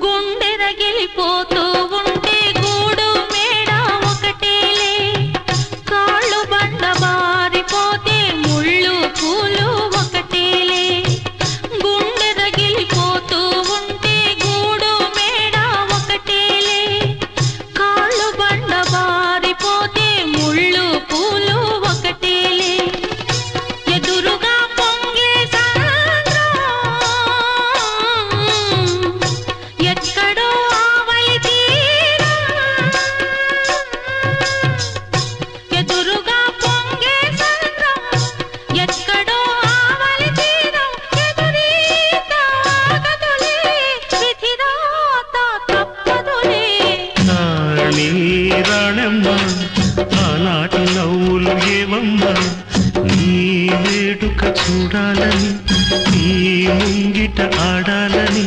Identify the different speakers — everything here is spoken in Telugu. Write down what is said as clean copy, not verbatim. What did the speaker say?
Speaker 1: గుండె రగిలిపోతూ ఉంటే గూడు మేడ ఒకటేలే కాళ్ళు బండ బారిపోతే ముళ్ళు పూలు ఒకటేలే గుండె రగిలిపోతూ ఉంటే గూడు మేడ ఒకటేలే కాళ్ళు బండ బారిపోతే ముళ్ళు పూలు ఒకటేలే ఎదురుగా పొంగే సంద్రం ఎక్కడో ఆవలి తీరం ఎదురుగా పొంగే సంద్రం ఎక్కడో ఆవలి తీరం ఎదురీత ఆగదులే విధిరాత తప్పదులే
Speaker 2: రాణి రాణమ్మ ఆనాటి నవ్వులు ఏమమ్మా నీ వేడుక చూడాలని నీ ముంగిట ఆడాలని